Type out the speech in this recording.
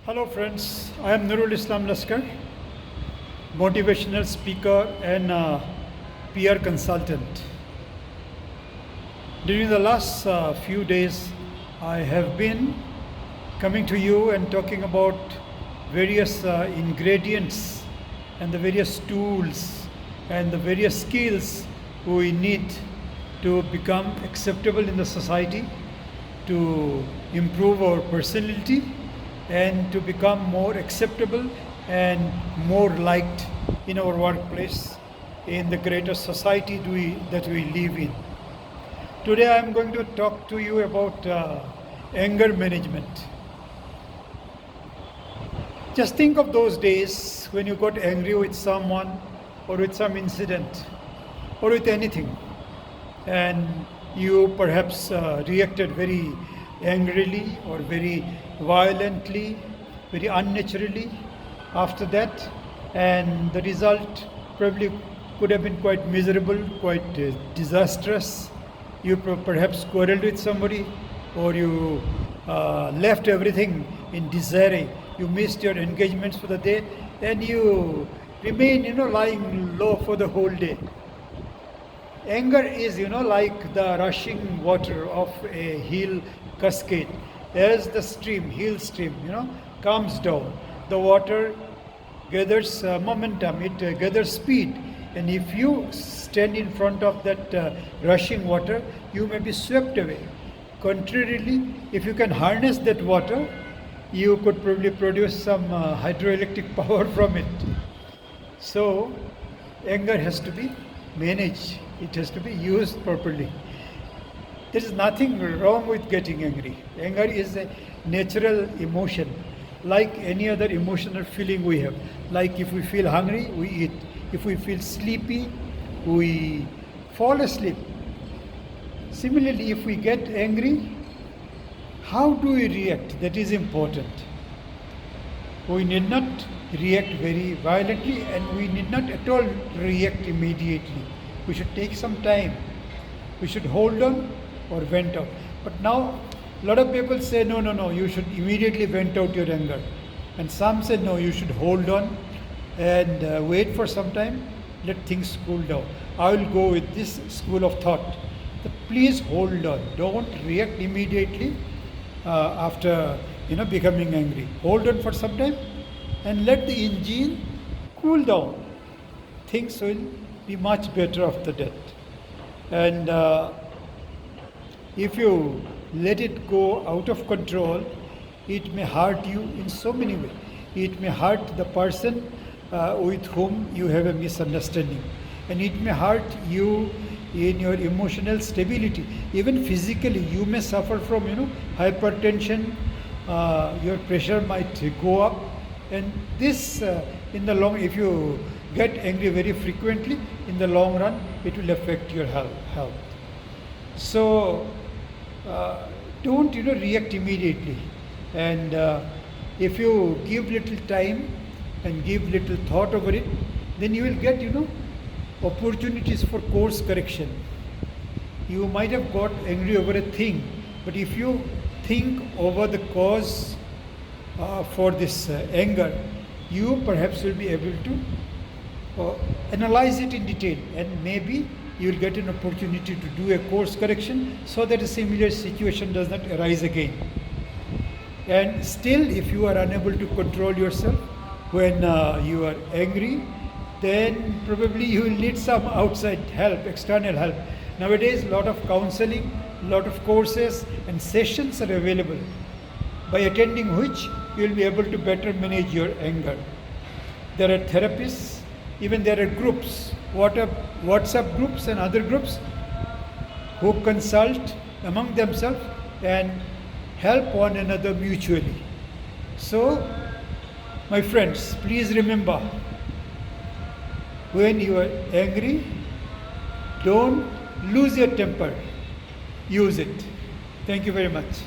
Hello friends, I am Nurul Islam Laskar, motivational speaker and PR consultant. During the last few days, I have been coming to you and talking about various ingredients and the various tools and the various skills we need to become acceptable in the society, to improve our personality, and to become more acceptable and more liked in our workplace, in the greater society that we live in. Today I am going to talk to you about anger management. Just think of those days when you got angry with someone or with some incident or with anything, and you perhaps reacted very angrily or very violently, very unnaturally after that, and the result probably could have been quite miserable, quite disastrous. You perhaps quarreled with somebody, or you left everything in disarray. You missed your engagements for the day, and you remain, lying low for the whole day. Anger is, like the rushing water of a hill cascade. As the hill stream, comes down, the water gathers momentum, it gathers speed. And if you stand in front of that rushing water, you may be swept away. Contrarily, if you can harness that water, you could probably produce some hydroelectric power from it. So, anger has to be managed. It has to be used properly. There is nothing wrong with getting angry. Anger is a natural emotion, like any other emotional feeling we have. Like if we feel hungry, we eat. If we feel sleepy, we fall asleep. Similarly, if we get angry, how do we react? That is important. We need not react very violently, and we need not at all react immediately. We should take some time. We should hold on or vent out. But now, a lot of people say, no, you should immediately vent out your anger. And some say, no, you should hold on and wait for some time, let things cool down. I will go with this school of thought. That please hold on. Don't react immediately after becoming angry. Hold on for some time and let the engine cool down. Things will be much better after that. And if you let it go out of control, it may hurt you in so many ways. It may hurt the person with whom you have a misunderstanding, and it may hurt you in your emotional stability. Even physically, you may suffer from hypertension. Your pressure might go up, and this in the long, if you get angry very frequently, in the long run, it will affect your health. So don't react immediately, and if you give little time and give little thought over it, then you will get opportunities for course correction. You might have got angry over a thing, but if you think over the cause for this anger, you perhaps will be able to analyze it in detail, and maybe you will get an opportunity to do a course correction so that a similar situation does not arise again. And still, if you are unable to control yourself when you are angry, then probably you will need some outside help, external help. Nowadays, a lot of counseling, a lot of courses and sessions are available, by attending which you will be able to better manage your anger. There are therapists, even there are groups, WhatsApp groups and other groups, who consult among themselves and help one another mutually. So, my friends, please remember, when you are angry, don't lose your temper. Use it. Thank you very much.